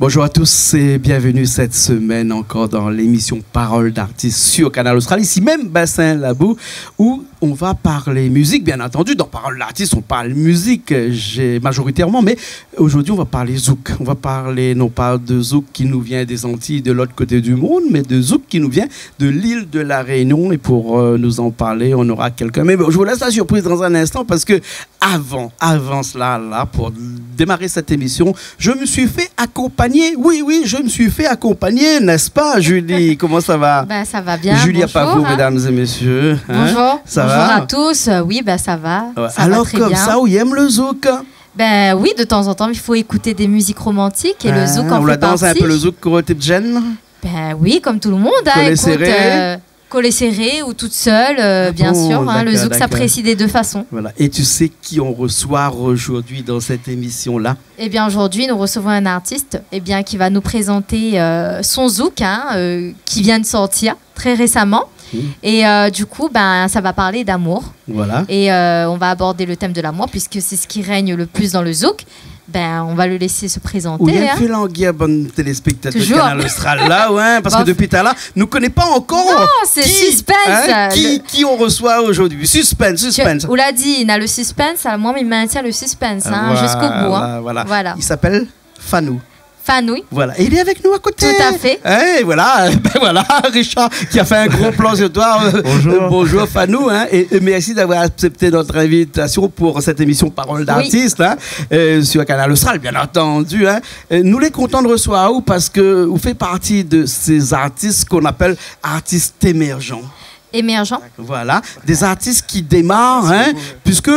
Bonjour à tous et bienvenue cette semaine encore dans l'émission Paroles d'artistes sur Canal Austral, ici même Bassin Labou, où on va parler musique, bien entendu. Dans Paroles d'artistes, on parle musique majoritairement, mais aujourd'hui, on va parler zouk. On va parler non pas de zouk qui nous vient des Antilles de l'autre côté du monde, mais de zouk qui nous vient de l'île de la Réunion. Et pour nous en parler, on aura quelqu'un. Mais bon, je vous laisse la surprise dans un instant parce que avant cela, là, pour démarrer cette émission, je me suis fait accompagner. Oui, je me suis fait accompagner, n'est-ce pas, Julie? Comment ça va? Ben, ça va bien. Julie Pavot, hein. Mesdames et messieurs. Bonjour. Ça Bonjour va? à tous. Oui, ben ça va. Ouais. Ça Alors va très comme bien. ça, où il aime le zouk? Ben oui, de temps en temps, il faut écouter des musiques romantiques et le zouk en on fait la danse partie. un peu le zouk côté de Jen? Ben oui, comme tout le monde. Collet Écoute, serré. collet serré ou toute seule, bien bon, sûr. Le d'accord, zouk s'apprécie des deux façons. Voilà. Et tu sais qui on reçoit aujourd'hui dans cette émission-là? Eh bien aujourd'hui, nous recevons un artiste qui va nous présenter son zouk qui vient de sortir très récemment. Et du coup, ça va parler d'amour. Voilà. Et on va aborder le thème de l'amour puisque c'est ce qui règne le plus dans le zouk. On va le laisser se présenter. Où il y a fait languir, bonne téléspectateur de Toujours. Canal Austral là, ouais, parce Bon, que depuis tout à l'heure, nous ne connaissons pas encore. Non, c'est suspense. Qui on reçoit aujourd'hui? Suspense. On l'a dit, il a le suspense. Alors moi, il maintient le suspense jusqu'au bout. Voilà. Il s'appelle Fanou. Fanou. Voilà, et il est avec nous à côté. Tout à fait. Et voilà, Richard qui a fait un gros plan sur toi. Bonjour. Bonjour Fanou, et merci d'avoir accepté notre invitation pour cette émission Paroles d'artistes sur Canal Austral, bien entendu. Nous les contents de recevoir parce que vous faites partie de ces artistes qu'on appelle artistes émergents. Émergent. Voilà, des artistes qui démarrent, puisque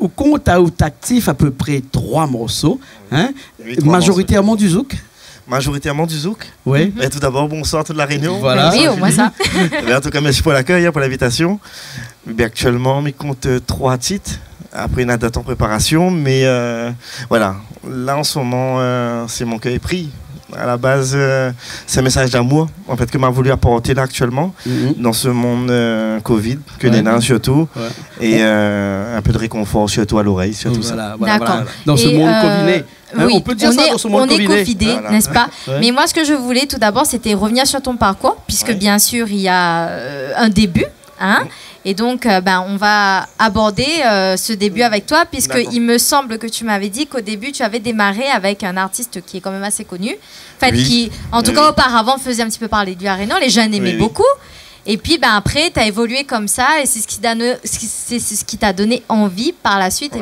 au compte à actif à peu près 3 morceaux, Oui, 3 majoritairement du zouk. Majoritairement du zouk. Oui. Et tout d'abord, bonsoir toute la Réunion. Voilà. Oui, au moins ça. En tout cas, merci pour l'accueil, pour l'invitation. Actuellement, je compte 3 titres. Après une date en préparation, mais voilà. Là, en ce moment, c'est mon cœur est pris. À la base, c'est un message d'amour en fait que m'a voulu apporter là actuellement dans ce monde Covid, que les nains surtout, et un peu de réconfort surtout à l'oreille, surtout ça. D'accord. Dans ce monde confiné. Oui, on peut dire ça dans ce monde on est confiné. confiné, Voilà. n'est-ce pas? Ouais. Mais moi, ce que je voulais tout d'abord, c'était revenir sur ton parcours, puisque bien sûr, il y a un début. Et donc, on va aborder ce début avec toi, puisqu'il me semble que tu m'avais dit qu'au début, tu avais démarré avec un artiste qui est quand même assez connu, qui, en tout cas, auparavant, faisait un petit peu parler du Réunion. Les jeunes aimaient beaucoup. Et puis, après, tu as évolué comme ça, et c'est ce qui t'a donné envie, par la suite,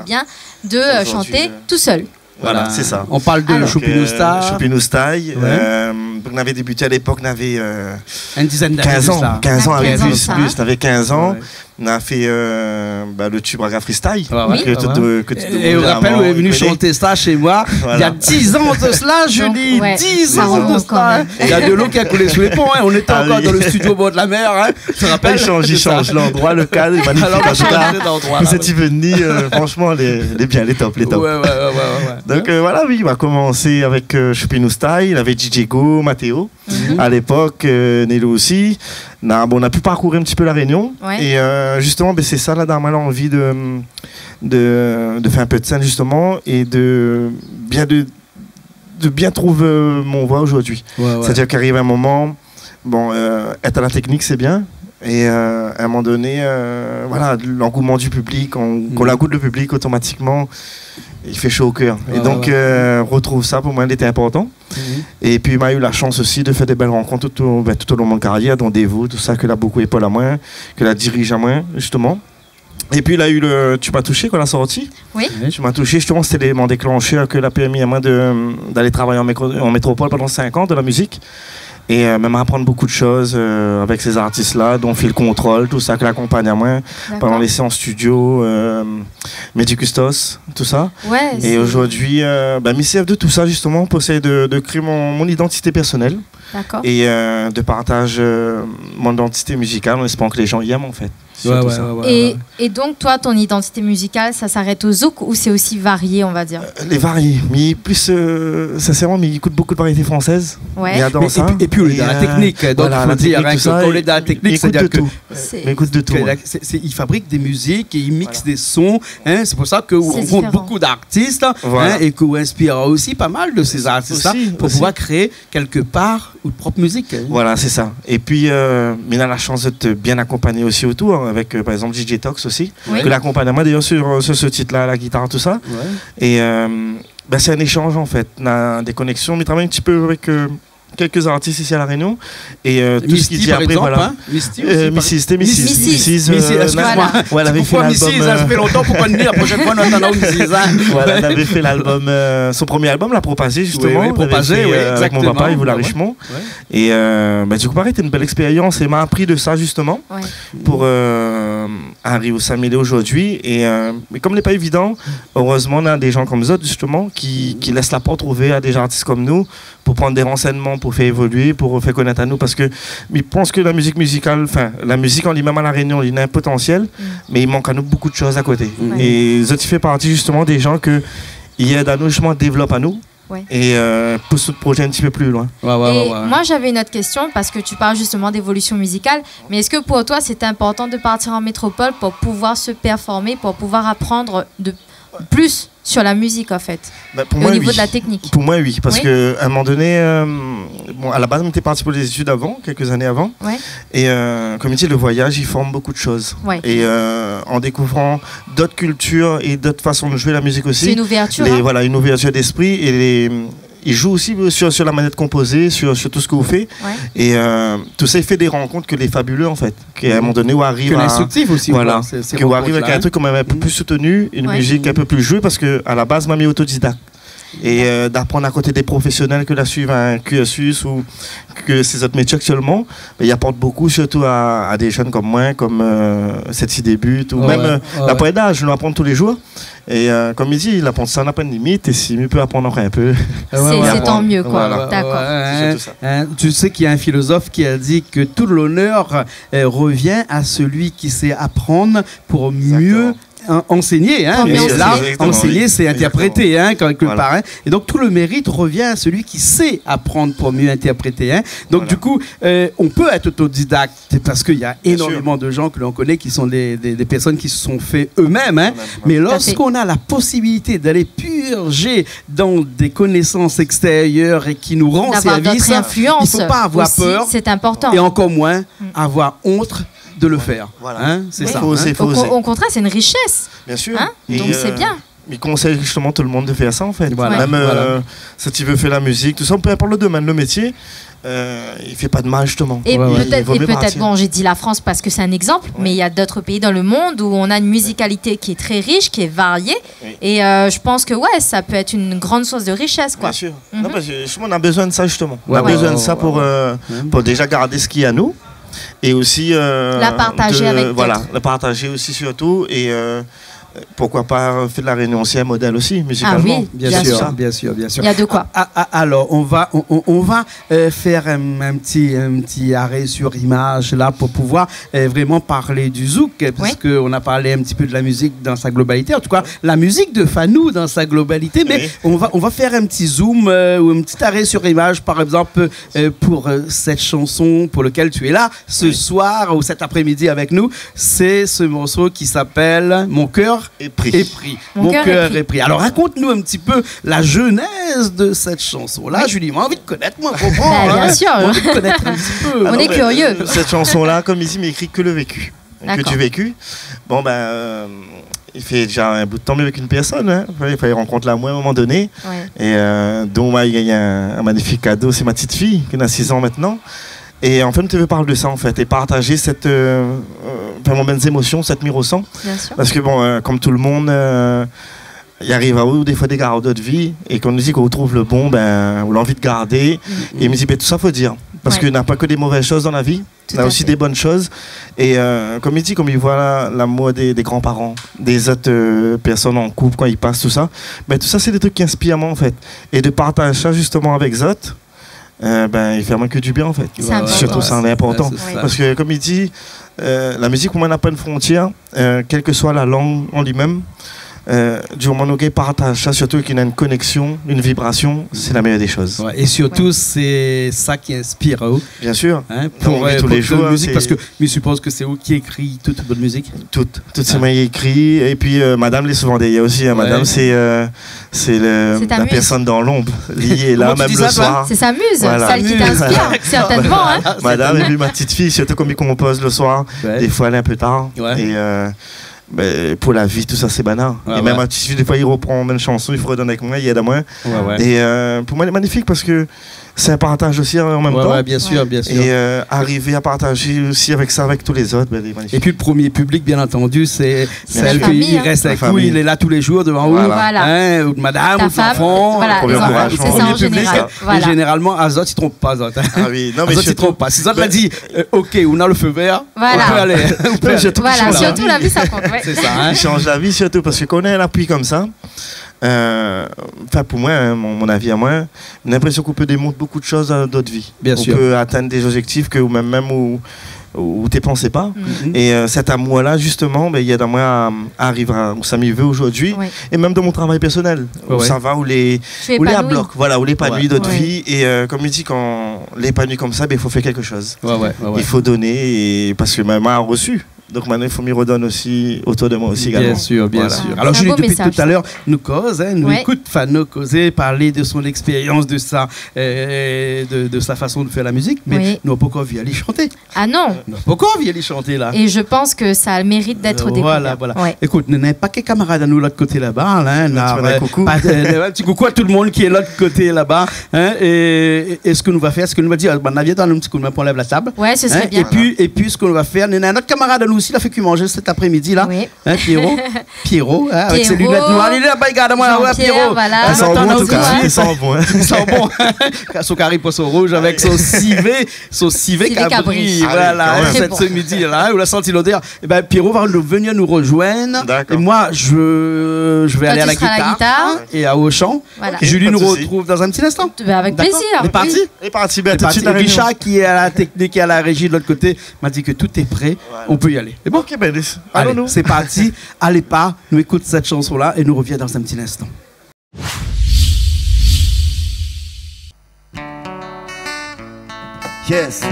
de chanter tout seul. Voilà, c'est ça. On parle de Choupinous Style. Choupinous Style. On avait débuté à l'époque, on avait Une dizaine d'années. 15 ans. 15 ans avec 15 ans, plus. ça. On avait 15 ans. On a fait le tube Raga Freestyle. Et on rappelle, vous êtes venu chanter ça chez moi il y a 10 ans de cela, Julie. 10 ans de cela. Il y a de l'eau qui a coulé sous les ponts. On était encore dans le studio au bord de la mer. Tu te rappelles? Il change l'endroit, le cadre, il est magnifique. En tout cas, cette venue, franchement, elle est bien, elle est top. Ouais. Donc voilà, oui, on va commencer avec Choupinous Style. Il avait DJ Go, Mathéo. À l'époque, Nello aussi. On a pu parcourir un petit peu la Réunion. Et justement, c'est ça, là, dans ma envie de faire un peu de scène, justement, et de bien trouver mon voix aujourd'hui. C'est-à-dire qu'arrive un moment, être à la technique, c'est bien. Et à un moment donné, l'engouement du public, qu'on la goûte le public automatiquement, il fait chaud au cœur. Et donc, retrouve ça, pour moi, il était important. Et puis, il m'a eu la chance aussi de faire des belles rencontres tout au long de mon carrière, dont Devo, tout ça, que là, beaucoup épaule à moi, que la dirige à moi, justement. Et puis, il a eu le Tu m'as touché quand on a sorti. Oui. Tu m'as touché, justement, c'était l'élément déclencheur que la PMI à moi d'aller travailler en métropole pendant 5 ans de la musique. Et même apprendre beaucoup de choses avec ces artistes-là, dont Phil Control, tout ça, que l'accompagne à moi, pendant les séances studio, Medicustos, tout ça. Et aujourd'hui, m'y servent de tout ça, justement, pour essayer de créer mon identité personnelle. Et de partage mon identité musicale, en espérant que les gens y aiment, en fait. Et donc, toi, ton identité musicale, ça s'arrête au zouk ou c'est aussi varié, on va dire? Les variés, mais plus sincèrement, mais il écoute beaucoup de variétés françaises. Il adore ça. Et puis, on est dans la technique. Donc, il faut dire qu'on est dans la technique, c'est-à-dire que Mais écoute de tout. Ils fabriquent des musiques et ils mixent des sons. Hein, c'est pour ça qu'on rencontre beaucoup d'artistes et qu'on inspire aussi pas mal de ces artistes-là pour pouvoir créer quelque part une propre musique. Hein. Voilà, c'est ça. Et puis, on a la chance de te bien accompagner aussi autour, avec par exemple DJ Tox aussi, que l'accompagnement d'ailleurs sur ce titre-là, la guitare, tout ça. Ouais. Et c'est un échange en fait, on a des connexions, mais travaille un petit peu avec quelques artistes ici à La Réunion et tout ce qui dit après, exemple, voilà. Hein? Misty, excuse-moi. Elle avait fait l'album. Ça fait longtemps pour qu'on ait la prochaine fois, nous attendons Misty. Voilà, elle avait fait l'album, son premier album, l'a Propagé justement. Propagé, avec mon papa, Yves Richemont. Et du coup, pareil, c'était une belle expérience et m'a appris de ça justement pour arriver au Saint-Médée aujourd'hui. Et mais comme ce n'est pas évident, heureusement, on a des gens comme Zot justement qui laissent la porte ouverte à des artistes comme nous pour prendre des renseignements, pour faire évoluer, pour faire connaître à nous, parce que je pense que la musique musicale, enfin la musique en lui-même à La Réunion, il a un potentiel, mais il manque à nous beaucoup de choses à côté. Et Zot fait partie justement des gens qui aident à nous justement, développent à nous. Et pousse ce projet un petit peu plus loin. Moi j'avais une autre question parce que tu parles justement d'évolution musicale, mais est-ce que pour toi c'est important de partir en métropole pour pouvoir se performer, pour pouvoir apprendre de plus sur la musique en fait, au niveau de la technique? Pour moi oui, parce qu'à un moment donné, à la base on était parti pour des études avant, quelques années avant, et comme il dit, le voyage il forme beaucoup de choses, et en découvrant d'autres cultures et d'autres façons de jouer la musique aussi, c'est une ouverture, voilà, une ouverture d'esprit, et il joue aussi sur la manette composée, sur tout ce que vous faites. Et tout ça, il fait des rencontres que les fabuleux, en fait. Qu'à un moment donné, où arrive à... instructif aussi. Voilà. Où arrive avec un truc quand même un peu plus soutenu, une musique un peu plus jouée, parce qu'à la base, mamie est autodidacte. Et d'apprendre à côté des professionnels que la suivre un QSUS ou que ces autres métiers actuellement, il apporte beaucoup, surtout à des jeunes comme moi, comme cette qui débute, ou même la poète d'âge, je l'apprends tous les jours. Et comme il dit, il apprend ça n'a pas de limite, et s'il peut apprendre encore un peu. C'est tant mieux, quoi. Voilà. D'accord. Tu sais qu'il y a un philosophe qui a dit que tout l'honneur revient à celui qui sait apprendre pour mieux enseigner, hein, mais là, enseigner, c'est interpréter, hein, quelque part. Hein, et donc, tout le mérite revient à celui qui sait apprendre pour mieux interpréter. Hein. Donc, du coup, on peut être autodidacte parce qu'il y a énormément de gens que l'on connaît qui sont des personnes qui se sont fait eux-mêmes. Hein, mais lorsqu'on a la possibilité d'aller purger dans des connaissances extérieures et qui nous rendent service, il ne faut pas avoir peur. C'est important. Et encore moins avoir honte de le faire. Voilà. Hein, c'est ça. Au contraire, c'est une richesse. Bien sûr. Hein, donc c'est bien. Il conseille justement tout le monde de faire ça en fait. Voilà. Même si tu veux faire la musique, tout ça, peu importe le domaine, le métier, il fait pas de mal justement. Et peut-être, bon, j'ai dit la France parce que c'est un exemple, mais il y a d'autres pays dans le monde où on a une musicalité qui est très riche, qui est variée, et je pense que ça peut être une grande source de richesse, quoi. Bien sûr. Non, parce que justement, on a besoin de ça justement. On a besoin de ça pour déjà garder ce qu'il y a à nous. Et aussi la partager avec d'autres. Voilà, la partager aussi surtout, et pourquoi pas faire de La Réunion aussi un modèle aussi musicalement. Ah oui, bien sûr. Il y a de quoi. Alors on va faire un petit arrêt sur image là pour pouvoir vraiment parler du zouk, puisque on a parlé un petit peu de la musique dans sa globalité, en tout cas la musique de Fanou dans sa globalité, mais on va faire un petit zoom ou un petit arrêt sur image, par exemple pour cette chanson pour laquelle tu es là ce soir ou cet après-midi avec nous. C'est ce morceau qui s'appelle Mon cœur est pris. Mon cœur est pris. Alors raconte-nous un petit peu la genèse de cette chanson-là, Julie. Moi, envie de connaître, moi, bien sûr. Envie de connaître un petit peu. On est curieux. Cette chanson-là, comme ici, m'écrit que le vécu. Que du vécu. Bon, il fait déjà un bout de temps avec une personne. Hein. Il fallait rencontrer l'amour à un moment donné. Et donc, il y a un magnifique cadeau. C'est ma petite fille, qui a 6 ans maintenant. Et en fait, je veux parler de ça, en fait, et partager cette mes émotions, cette mire-au-sang. Parce que, bon, comme tout le monde, il arrive à où des fois des gardes de vie, et qu'on nous dit qu'on retrouve le bon, on a envie de garder. Et il me dit, tout ça, faut dire. Parce qu'il n'y a pas que des mauvaises choses dans la vie, il y a aussi des bonnes choses. Et comme il dit, comme il voit l'amour des grands-parents, des autres personnes en couple, quand ils passent, tout ça, tout ça, c'est des trucs qui inspirent moi, en fait. Et de partager ça, justement, avec Zot, il fait moins que du bien en fait. Surtout ça en est important. Parce que comme il dit, la musique pour moi n'a pas une frontière, quelle que soit la langue en lui-même. du moment où on partage ça, surtout qu'il y a une connexion, une vibration, c'est la meilleure des choses. Ouais, et surtout, c'est ça qui inspire. Bien sûr. Hein, pour tous les jours, musique, parce que je suppose que c'est vous qui écrit toute votre musique. Toutes c'est moi qui écrit. Et puis Madame les souvent il y a aussi. Madame, c'est la personne dans l'ombre liée là, même le soir. C'est sa muse, celle qui t'inspire, certainement. Hein. Madame, et puis ma petite fille, surtout comme il compose le soir, des fois elle est un peu tard. Et pour la vie, tout ça c'est banal. Et même ma petite fille, des fois il reprend une chanson, il faut redonner avec moi, il aide à moi. Et pour moi, il est magnifique parce que c'est un partage aussi en même temps. Bien sûr, bien sûr. Et arriver à partager aussi avec ça, avec tous les autres, il est magnifique. Et puis le premier public, bien entendu, c'est celle qui reste avec vous, il est là tous les jours devant vous, hein, ou madame, ou l'enfant. C'est ça en général. Et généralement, Azot, il ne trompe pas, Azot. Ah oui, non mais Azot, il ne trompe pas. Si Azot l'a dit, ok, on a le feu vert, on peut aller. Voilà, surtout la vie, ça compte. C'est ça, il change la vie surtout, parce que quand on a un appui comme ça, enfin pour moi, hein, mon avis à moi, j'ai l'impression qu'on peut démontrer beaucoup de choses dans d'autres vies. Bien sûr. On peut atteindre des objectifs que même où tu ne pensais pas. Et cet amour-là, justement, il y a dans moi à arriver où ça m'y veut aujourd'hui. Et même dans mon travail personnel, où ça va, où les à bloc, voilà, où l'épanouit d'autres vies. Et comme il dit, quand l'épanouit comme ça, il faut faire quelque chose. Il faut donner, et, parce que ma main a reçu. Donc maintenant, il faut m'y redonner aussi autour de moi aussi également. Bien sûr, bien sûr. Alors Julie, depuis tout à l'heure, nous cause, nous écoute Fano causer, parler de son expérience, de sa façon de faire la musique, mais nous n'avons pas encore vu aller chanter. Ah non. Nous n'avons pas encore vu aller chanter là. Et je pense que ça a le mérite d'être découvert. Voilà. Écoute, nous n'avons pas que camarades à nous de l'autre côté là-bas. Un petit coucou à tout le monde qui est de l'autre côté là-bas. Et ce que nous va faire, ce que nous va dire, on a bien dans un petit coup de main pour lève la table. Ouais, ce serait bien. Et puis ce qu'on va faire, nous avons un autre camarade à nous aussi, il a fait que manger cet après-midi là. Hein, Pierrot, avec ses lunettes noires. Il est là-bas, regarde-moi, Pierrot. Voilà. Il sent bon en tout cas. Il sent bon. Il sent bon. Son carré poisson rouge avec son civet cabri. Voilà, ce midi là, où la senti l'odeur. Et ben Pierrot va venir nous rejoindre. Et moi, je vais aller à la guitare et à Auchan. Julie nous retrouve dans un petit instant. Avec plaisir. C'est parti. C'est parti. Richard qui est à la technique et à la régie de l'autre côté m'a dit que tout est prêt. On peut y aller. C'est bon? Ok, ben, allez, c'est parti. Allez pas, nous écoute cette chanson-là et nous revient dans un petit instant. Yes.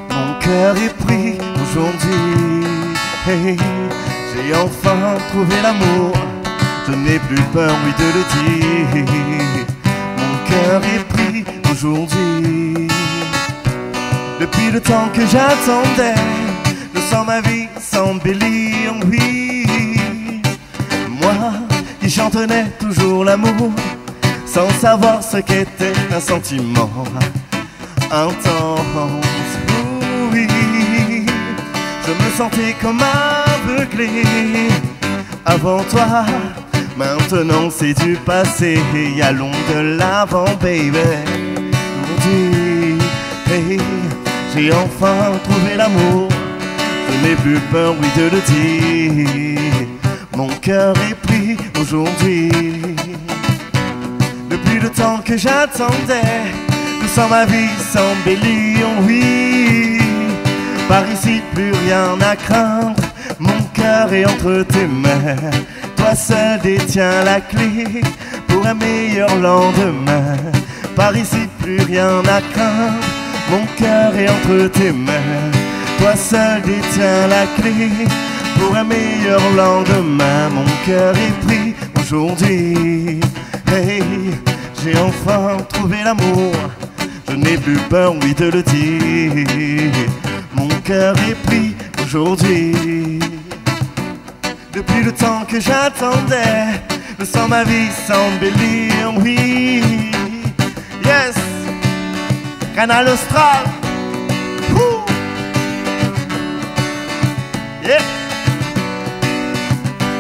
Mon cœur est pris aujourd'hui. Hey, j'ai enfin trouvé l'amour. Je n'ai plus peur, oui, de le dire. Mon cœur est pris aujourd'hui. Depuis le temps que j'attendais, je sens ma vie s'embellir, oui. Moi qui chantonnais toujours l'amour, sans savoir ce qu'était un sentiment intense, oui. Je me sentais comme aveuglé avant toi. Maintenant c'est du passé, allons de l'avant, baby. Aujourd'hui, hey, j'ai enfin trouvé l'amour. Je n'ai plus peur, oui, de le dire. Mon cœur est pris aujourd'hui. Depuis le temps que j'attendais, je sens ma vie s'embellir, oui. Par ici, plus rien à craindre. Mon cœur est entre tes mains. Toi seul détiens la clé pour un meilleur lendemain. Par ici, plus rien à craindre. Mon cœur est entre tes mains. Toi seul détiens la clé pour un meilleur lendemain. Mon cœur est pris aujourd'hui. Hey, j'ai enfin trouvé l'amour. Je n'ai plus peur, oui, de le dire. Mon cœur est pris aujourd'hui. Depuis le temps que j'attendais, je sens ma vie s'embellir, oui. Yes, Canal Austral. Yeah.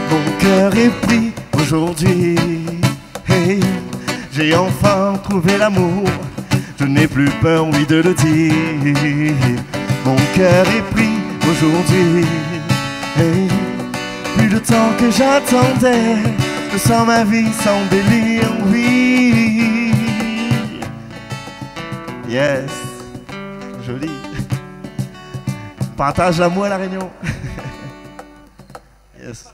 Mon cœur est pris aujourd'hui. Hey, j'ai enfin trouvé l'amour. Je n'ai plus peur, oui, de le dire. Mon cœur est pris aujourd'hui. Hey, plus le temps que j'attendais, je sens ma vie s'embellir, oui. Yes, joli. partage l'amour à La Réunion. Yes.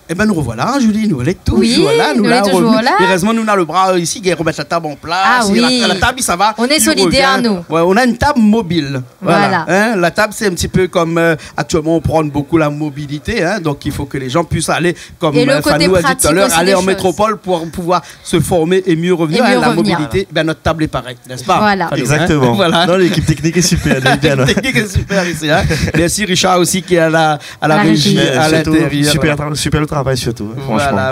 Eh ben nous revoilà, Julie, nous elle est toujours là. Nous là, toujours là. Heureusement, nous avons le bras ici, qui remettre la table en place. Ah oui. La table, ça va. On est solidaires, nous. Ouais, on a une table mobile. Voilà. Hein, la table, c'est un petit peu comme actuellement, on prend beaucoup la mobilité. Hein, donc, il faut que les gens puissent aller, comme Fanou a dit tout à l'heure, aller en métropole pour pouvoir se former et mieux revenir. La mobilité, ben, notre table est pareille, n'est-ce pas? Voilà. Fanou, exactement. Hein, voilà. Non, l'équipe technique est super. L'équipe technique est super ici. Hein. Merci Richard aussi qui est à la régie, à l'intérieur. Super le travail surtout. Voilà.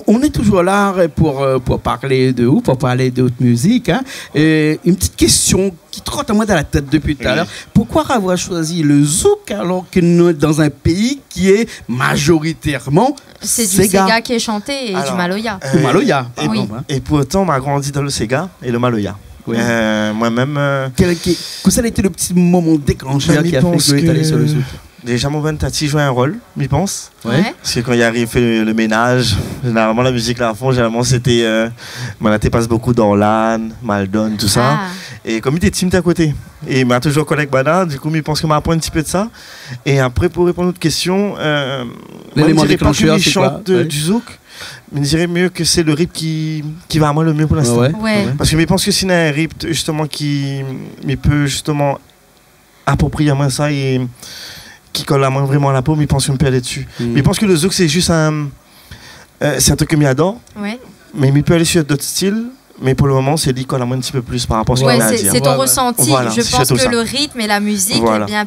On est toujours là pour parler de vous, pour parler de votre musique. Hein. Et une petite question qui trotte à moi dans la tête depuis tout à l'heure. Pourquoi avoir choisi le zouk alors que nous sommes dans un pays qui est majoritairement c'est du Sega qui est chanté et du Maloya. Du Maloya. Et pourtant, on a grandi dans le Sega et le Maloya. Oui. Moi-même. Quel a été le petit moment déclencheur qui a fait que vous êtes allé sur le zouk? Déjà, mon tati jouait un rôle, je pense. Ouais. Parce que quand il arrive, fait le ménage, généralement la musique là à fond, généralement c'était. Manaté passe beaucoup d'Orlan, Maldon, tout ça. Et comme il était timide à côté. Et il m'a toujours collègue Bana, du coup, il pense qu'il m'a appris un petit peu de ça. Et après, pour répondre à votre question, l'élément déclencheur, c'est quoi du zouk. Mais je dirais mieux que c'est le rythme qui va à moi le mieux pour l'instant. Ouais. Parce que je pense que c'est un rythme justement qui peut justement approprier à moi ça et qui colle la main vraiment à la peau, mais il pense que je me perds dessus. Mais il pense que le zouk, c'est juste c'est un truc que j'adore. Ouais. Mais il peut aller sur d'autres styles. Mais pour le moment, c'est dit qu'on a un petit peu plus par rapport à ce qu'on a à dire. C'est ton ressenti. Voilà, je pense que le rythme et la musique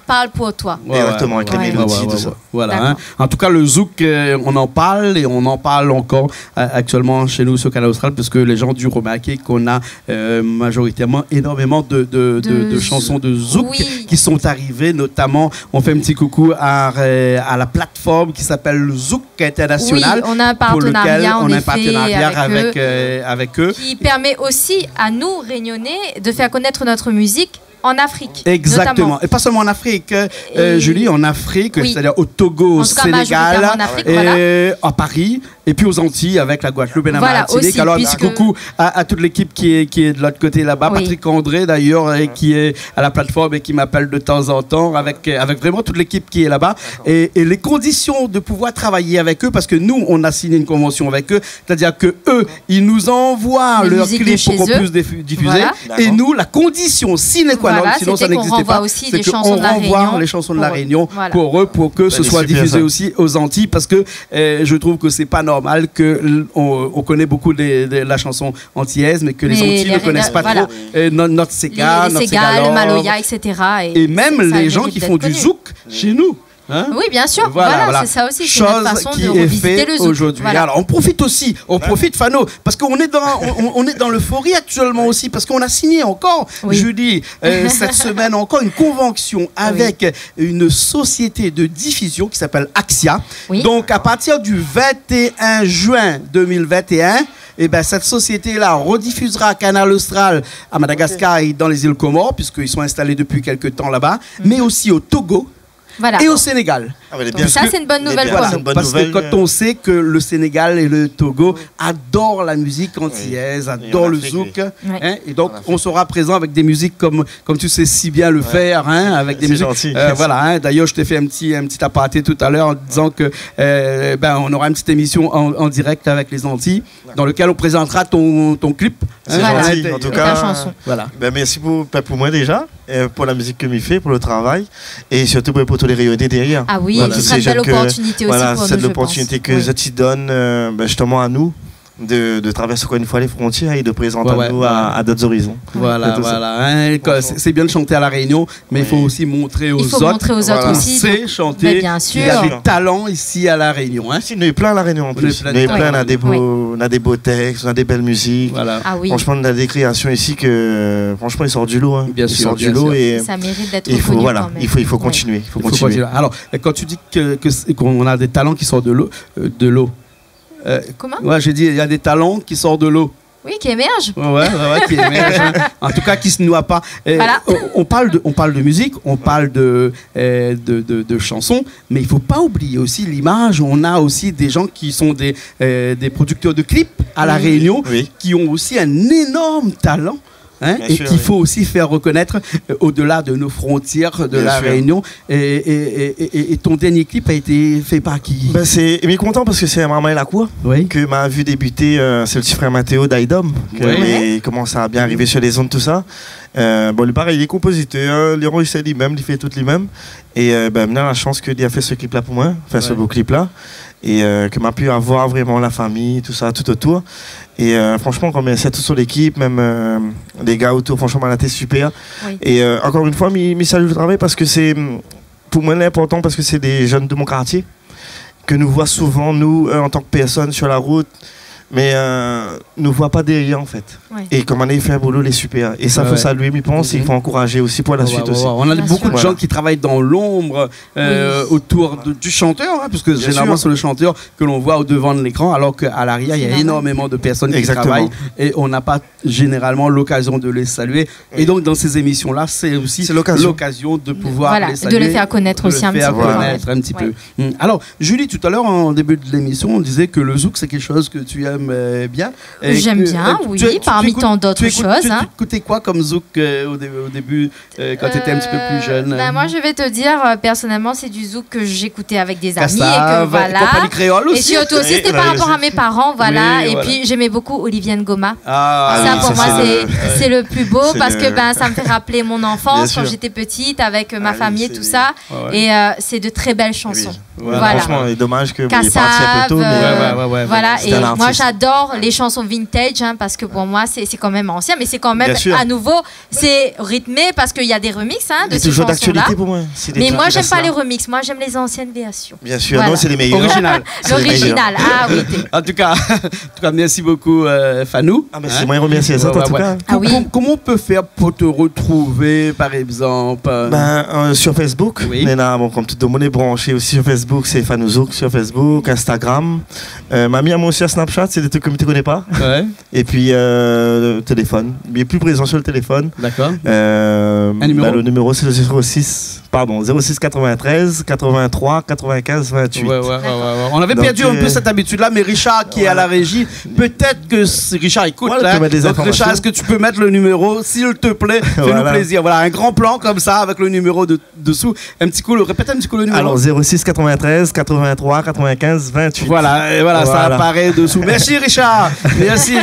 parlent pour toi. Exactement, avec les mélodies, tout ça. Voilà, hein. En tout cas, le zouk, on en parle et on en parle encore actuellement chez nous sur Canal Austral parce que les gens ont dû remarquer qu'on a majoritairement énormément de chansons de zouk qui sont arrivées. Notamment, on fait un petit coucou à la plateforme qui s'appelle le Zouk International. Oui, on a un partenariat, avec eux. Qui permet aussi à nous, Réunionnais, de faire connaître notre musique en Afrique. Exactement. Notamment. Et pas seulement en Afrique, Julie, en Afrique, c'est-à-dire au Togo, au Sénégal, à Paris, et puis aux Antilles avec la Guadeloupe et la Martinique. Alors un petit coucou à toute l'équipe qui est de l'autre côté là-bas. Patrick André d'ailleurs, qui est à la plateforme et qui m'appelle de temps en temps, avec vraiment toute l'équipe qui est là-bas. Et les conditions de pouvoir travailler avec eux, parce que nous, on a signé une convention avec eux, c'est-à-dire que eux, ils nous envoient leurs clips pour qu'on puisse diffuser. Et nous, la condition sine qua non, sinon ça n'existait pas. C'est qu'on renvoie les chansons de la Réunion pour eux, pour que ce soit diffusé aussi aux Antilles, parce que je trouve que c'est pas normal qu'on connaît beaucoup de la chanson antillaise, mais que les Antilles ne connaissent pas trop notre Sega, notre Sega, le Maloya, etc. Et même les gens qui font du zouk chez nous. Hein? Oui, bien sûr. Voilà. C'est ça aussi. C'est notre façon de revisiter le zouk aujourd'hui. Alors, on profite, Fano, parce qu'on est dans l'euphorie actuellement aussi, parce qu'on a signé encore, jeudi, cette semaine encore, une convention avec une société de diffusion qui s'appelle Axia. Donc, à partir du 21 juin 2021, cette société-là rediffusera Canal Austral à Madagascar et dans les îles Comores, puisqu'ils sont installés depuis quelques temps là-bas, mais aussi au Togo. Et au Sénégal. Donc ça, c'est une bonne nouvelle pour nous. Parce que quand on sait que le Sénégal et le Togo adorent la musique antillaise, adorent le zouk, et donc on sera présent avec des musiques comme tu sais si bien le faire, avec des musiques. D'ailleurs, je t'ai fait un petit aparté tout à l'heure en disant que on aura une petite émission en direct avec les Antilles, dans lequel on présentera ton clip. C'est gentil, en tout cas. Chanson. Voilà. Merci pour moi déjà, pour la musique que m'y fait, pour le travail, et surtout pour tous les Réunionnais derrière. Ah oui, ce sera une belle opportunité aussi pour nous, c'est l'opportunité que Zati donne justement à nous de traverser encore une fois les frontières et de présenter nous à d'autres horizons. C'est bien de chanter à La Réunion, mais il faut aussi montrer aux autres. On sait chanter. Bien sûr. Il y a des talents ici à La Réunion. Il y en a plein à La Réunion en plus. Il y en a plein, on a des beaux textes, on a des belles musiques. Franchement, on a des créations ici que franchement, ils sortent du lot. Bien sûr, du lot. Et ça mérite d'être reconnu quand même. Il faut continuer. Alors, quand tu dis qu'on a des talents qui sortent de l'eau. Comment? J'ai dit il y a des talents qui sortent de l'eau. Oui, qui émergent. Qui émergent. En tout cas, qui se noient pas. On parle de musique, on parle de chansons, mais il faut pas oublier aussi l'image. On a aussi des gens qui sont des producteurs de clips à La Réunion, qui ont aussi un énorme talent. hein, et qu'il faut aussi faire reconnaître au-delà de nos frontières de la Réunion. Et ton dernier clip a été fait par qui? Mais content parce que c'est Maman et la Cour que m'a vu débuter, c'est le petit frère Mathéo d'Aidom, qui commence à bien arriver sur les ondes, tout ça. Bon, lui pareil, il est compositeur, il enregistre lui-même, il fait tout lui-même. Et maintenant, la chance qu'il a fait ce clip-là pour moi, enfin ce beau clip-là. Et que m'a pu avoir vraiment la famille, tout ça, tout autour. Et franchement, quand même, c'est toute son équipe, même les gars autour, franchement, on a été super. Et encore une fois, je salue le travail parce que c'est, pour moi, important parce que c'est des jeunes de mon quartier que nous voient souvent, nous, en tant que personnes sur la route, mais ne voient pas derrière en fait. Et comme on a fait un boulot, les super. Et ça, il faut saluer, je pense, et il faut encourager aussi pour la suite aussi. On a beaucoup de gens qui travaillent dans l'ombre autour du chanteur, hein, parce que généralement c'est le chanteur que l'on voit au devant de l'écran, alors qu'à l'arrière, il y a énormément de personnes qui travaillent et on n'a pas généralement l'occasion de les saluer. Et donc dans ces émissions-là, c'est aussi l'occasion de pouvoir les saluer. De les faire connaître aussi un petit peu. Alors, Julie, tout à l'heure, en début de l'émission, on disait que le zouk, c'est quelque chose que tu aimes bien. J'aime bien, oui, parmi tant d'autres choses. Tu écoutais quoi comme zouk au début, quand tu étais un petit peu plus jeune? Moi, je vais te dire, personnellement, c'est du zouk que j'écoutais avec des amis. Cassave, et que voilà. Compagnie créole aussi. Et surtout aussi, c'était par rapport à mes parents, voilà. Et puis, j'aimais beaucoup Olivier Ngoma. Ça, pour moi, c'est le plus beau parce que ça me fait rappeler mon enfance quand j'étais petite avec ma famille et tout ça. Et c'est de très belles chansons. Voilà. Franchement, c'est dommage que vous ayez parti un peu tôt. Voilà. Et moi, j'adore les chansons vintage parce que pour moi, c'est quand même ancien, mais c'est quand même à nouveau, c'est rythmé parce qu'il y a des remixes de ces chansons-là. D'actualité pour moi. Mais moi, j'aime pas les remixes. Moi, j'aime les anciennes versions. Bien sûr, non, c'est les meilleurs. L'original, oui. En tout cas, merci beaucoup, Fanou. C'est moi qui remercie ça, en tout cas. Comment on peut faire pour te retrouver, par exemple? Sur Facebook. Comme tout le monde est branché aussi sur Facebook, c'est Fanou Zouk sur Facebook, Instagram. Mamie a mon aussi Snapchat, c'est des trucs que tu ne connais pas. Et puis, téléphone. Il est plus présent sur le téléphone. D'accord. Un numéro. Le numéro, c'est le 06 93 83 95 28. On avait perdu un peu cette habitude-là, mais Richard, qui est à la régie, peut-être que Richard écoute. Donc, Richard, est-ce que tu peux mettre le numéro, s'il te plaît? Fais-nous plaisir. Voilà, un grand plan comme ça, avec le numéro dessous. Répète un petit coup le numéro. Alors, 06 93 83 95 28. Voilà, ça apparaît dessous. Merci, Richard. Merci.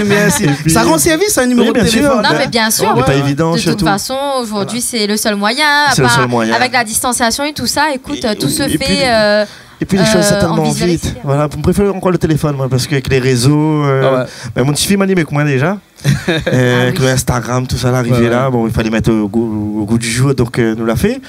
Puis, ça rend service, un numéro de téléphone. Non, mais bien sûr. C'est pas évident, de toute façon, aujourd'hui, c'est le seul moyen. Avec la distanciation et tout ça, écoute, tout se fait. Et puis les choses c'est tellement vite. Voilà, je préfère encore le téléphone moi parce qu'avec les réseaux, mon petit fils m'a dit mais comment déjà avec le Instagram tout ça l'arrivée là, bon il fallait mettre au goût du jour donc nous l'a fait.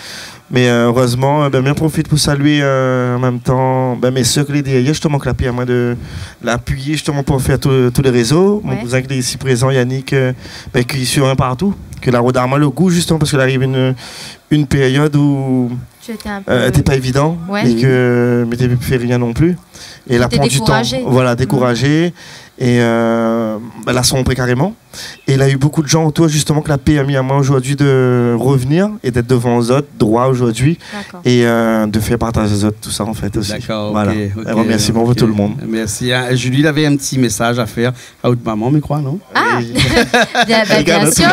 Mais heureusement, bien profite pour saluer en même temps mes soeurs qui étaient derrière, justement, qui l'appuient à moi de l'appuyer justement pour faire tous les réseaux. Mon cousin qui est ici présent, Yannick, qui est sur un partout, que la route d'Armand le goût justement parce qu'il arrive une période où n'était pas évident et que mais t'avais fait rien non plus. Et là prend du temps, découragé. Et là, sombré carrément. Et il a eu beaucoup de gens autour, justement, que la paix a mis à moi aujourd'hui de revenir et d'être devant les autres, droit aujourd'hui, et de faire partager aux autres, tout ça, en fait, aussi. D'accord, voilà. Remerciement pour tout le monde. Merci. Julie, il avait un petit message à faire à votre maman, mais quoi, non? Bien sûr.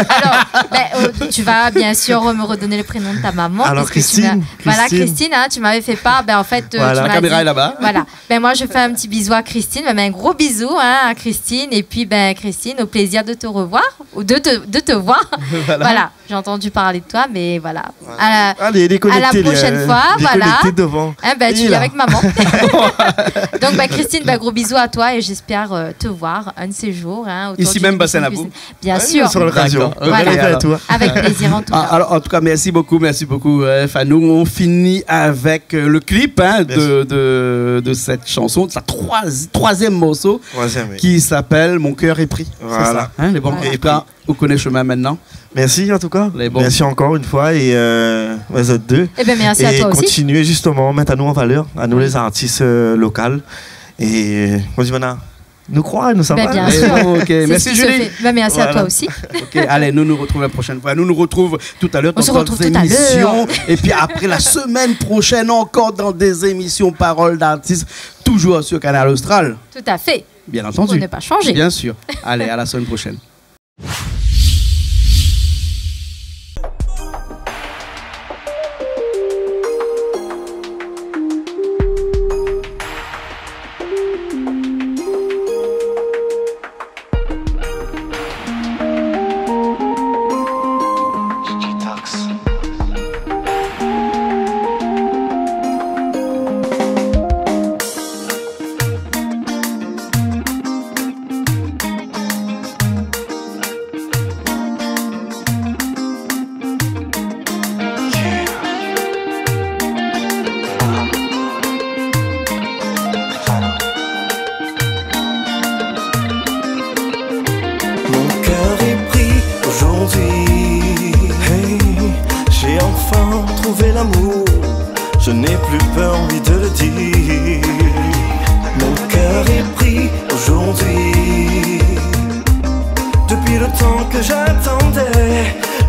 Alors, tu vas bien sûr me redonner le prénom de ta maman. Alors, Christine. Voilà, Christine, tu m'avais fait part. En fait, la caméra est là-bas. Voilà. Moi, je fais un petit bisou à Christine, un gros bisou à Christine. Et puis, Christine, au plaisir de te revoir ou de te voir. Voilà. J'ai entendu parler de toi, mais voilà. À la prochaine fois, voilà. Devant. Tu viens avec maman. Donc, Christine, gros bisous à toi et j'espère te voir un de ces jours. Ici même, Bassin-Labou. Bien sûr. Sur l'occasion. Avec plaisir en tout cas. Alors, en tout cas, merci beaucoup, Fanou. On finit avec le clip de cette chanson, de sa troisième morceau, qui s'appelle Mon cœur est pris. Voilà. Les bons. En tout cas, vous connaissez le chemin maintenant. Merci en tout cas. Merci encore une fois et vous êtes deux. Et merci à toi aussi. Et continuer justement, mettre à nous en valeur, à nous les artistes locaux. Et nous croire, nous sommes bien sûr. Merci Julie. Merci à toi aussi. Allez, nous retrouvons la prochaine fois. Nous retrouvons tout à l'heure dans d'autres émissions. Et puis après la semaine prochaine, encore dans des émissions Paroles d'artistes, toujours sur Canal Austral. Tout à fait. Bien entendu. On n'est pas changé. Bien sûr. Allez, à la semaine prochaine.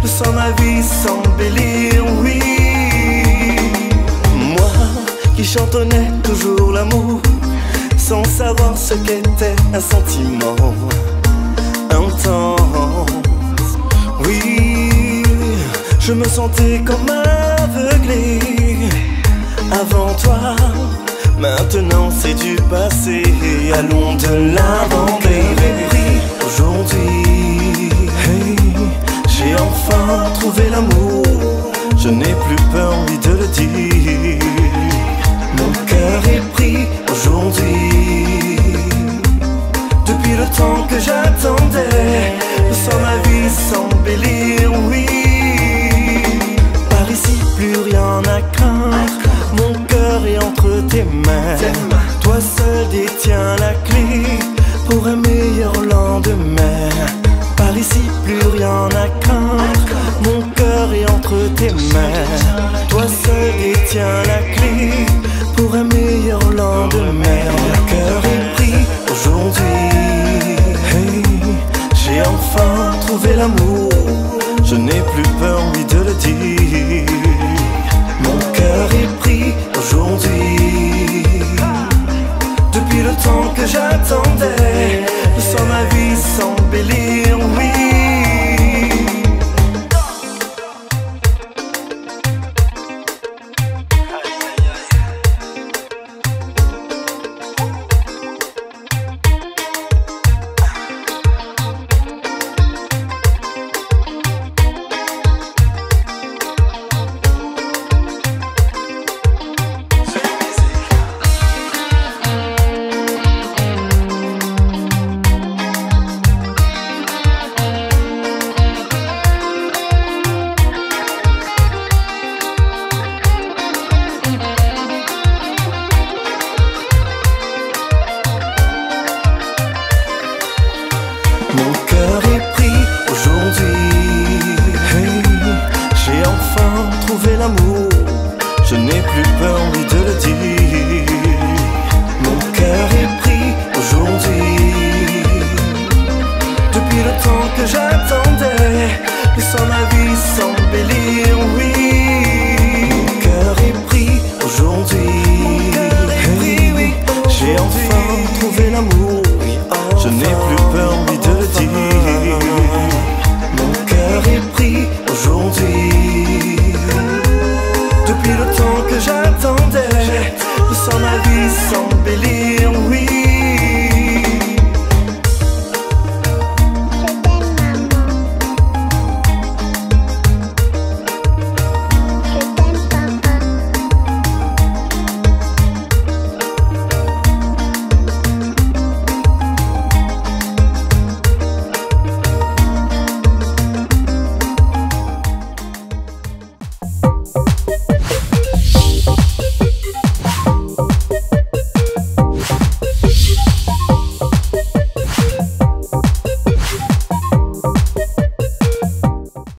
sans ma vie s'embellir, oui. Moi qui chantonnais toujours l'amour, sans savoir ce qu'était un sentiment intense. Oui, je me sentais comme aveuglé avant toi. Maintenant c'est du passé, allons de l'avant, baby. Aujourd'hui, hey, j'ai enfin trouvé l'amour, je n'ai plus peur ni de le dire. Mon cœur est pris aujourd'hui, depuis le temps que j'attendais, sans ma vie s'embellir, oui. Par ici plus rien à craindre, mon cœur est entre tes mains. Toi seul détiens la clé pour un meilleur lendemain. Par ici plus rien à craindre, mon cœur est entre tes mains. Toi seul détiens la clé pour un meilleur lendemain. Mon cœur est pris aujourd'hui, hey, j'ai enfin trouvé l'amour, je n'ai plus peur ni de le dire. Mon cœur est pris aujourd'hui, depuis le temps que j'attendais, sans ma vie s'embellir, oui. Mon cœur est pris aujourd'hui, hey, j'ai enfin trouvé l'amour, je n'ai plus peur ni de le dire. Mon cœur est pris aujourd'hui, depuis le temps que j'attendais, sans ma vie s'embellir, oui. Mon cœur est pris aujourd'hui, hey, j'ai enfin trouvé l'amour, je n'ai plus peur ni